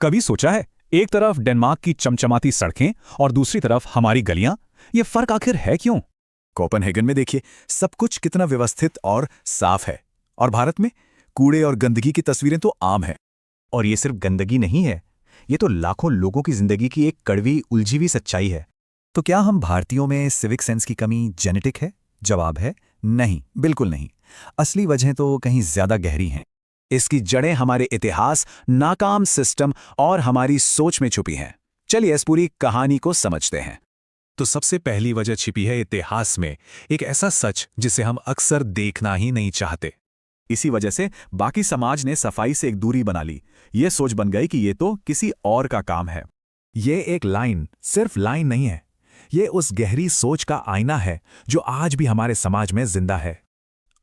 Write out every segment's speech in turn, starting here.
कभी सोचा है, एक तरफ डेनमार्क की चमचमाती सड़कें और दूसरी तरफ हमारी गलियां, ये फर्क आखिर है क्यों? कोपेनहेगन में देखिए, सब कुछ कितना व्यवस्थित और साफ है। और भारत में कूड़े और गंदगी की तस्वीरें तो आम है। और ये सिर्फ गंदगी नहीं है, ये तो लाखों लोगों की जिंदगी की एक कड़वी उलझी हुई सच्चाई है। तो क्या हम भारतीयों में सिविक सेंस की कमी जेनेटिक है? जवाब है नहीं, बिल्कुल नहीं। असली वजह तो कहीं ज्यादा गहरी हैं। इसकी जड़ें हमारे इतिहास, नाकाम सिस्टम और हमारी सोच में छुपी हैं। चलिए इस पूरी कहानी को समझते हैं। तो सबसे पहली वजह छिपी है इतिहास में, एक ऐसा सच जिसे हम अक्सर देखना ही नहीं चाहते। इसी वजह से बाकी समाज ने सफाई से एक दूरी बना ली। ये सोच बन गई कि ये तो किसी और का काम है। ये एक लाइन सिर्फ लाइन नहीं है, ये उस गहरी सोच का आईना है जो आज भी हमारे समाज में जिंदा है।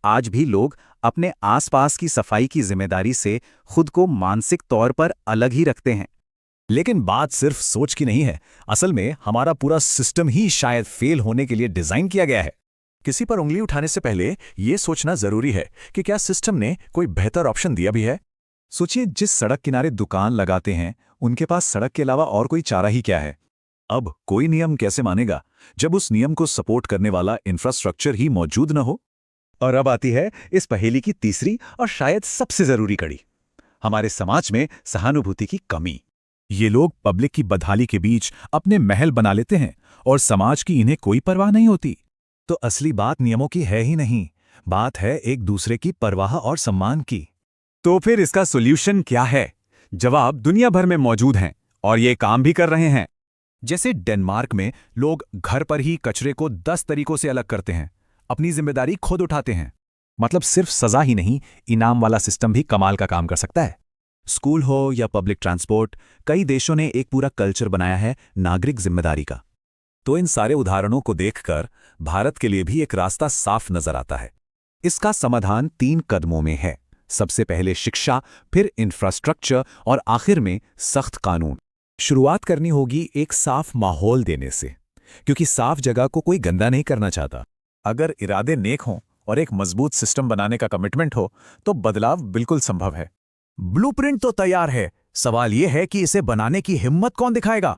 आज भी लोग अपने आसपास की सफाई की जिम्मेदारी से खुद को मानसिक तौर पर अलग ही रखते हैं। लेकिन बात सिर्फ सोच की नहीं है, असल में हमारा पूरा सिस्टम ही शायद फेल होने के लिए डिजाइन किया गया है। किसी पर उंगली उठाने से पहले यह सोचना जरूरी है कि क्या सिस्टम ने कोई बेहतर ऑप्शन दिया भी है। सोचिए, जिस सड़क किनारे दुकान लगाते हैं उनके पास सड़क के अलावा और कोई चारा ही क्या है। अब कोई नियम कैसे मानेगा जब उस नियम को सपोर्ट करने वाला इंफ्रास्ट्रक्चर ही मौजूद न हो। और अब आती है इस पहेली की तीसरी और शायद सबसे जरूरी कड़ी, हमारे समाज में सहानुभूति की कमी। ये लोग पब्लिक की बदहाली के बीच अपने महल बना लेते हैं और समाज की इन्हें कोई परवाह नहीं होती। तो असली बात नियमों की है ही नहीं, बात है एक दूसरे की परवाह और सम्मान की। तो फिर इसका सॉल्यूशन क्या है? जवाब दुनिया भर में मौजूद हैं और ये काम भी कर रहे हैं। जैसे डेनमार्क में लोग घर पर ही कचरे को 10 तरीकों से अलग करते हैं, अपनी जिम्मेदारी खुद उठाते हैं। मतलब सिर्फ सजा ही नहीं, इनाम वाला सिस्टम भी कमाल का काम कर सकता है। स्कूल हो या पब्लिक ट्रांसपोर्ट, कई देशों ने एक पूरा कल्चर बनाया है नागरिक जिम्मेदारी का। तो इन सारे उदाहरणों को देखकर भारत के लिए भी एक रास्ता साफ नजर आता है। इसका समाधान 3 कदमों में है। सबसे पहले शिक्षा, फिर इंफ्रास्ट्रक्चर और आखिर में सख्त कानून। शुरुआत करनी होगी एक साफ माहौल देने से, क्योंकि साफ जगह को कोई गंदा नहीं करना चाहता। अगर इरादे नेक हों और एक मजबूत सिस्टम बनाने का कमिटमेंट हो तो बदलाव बिल्कुल संभव है। ब्लूप्रिंट तो तैयार है, सवाल यह है कि इसे बनाने की हिम्मत कौन दिखाएगा।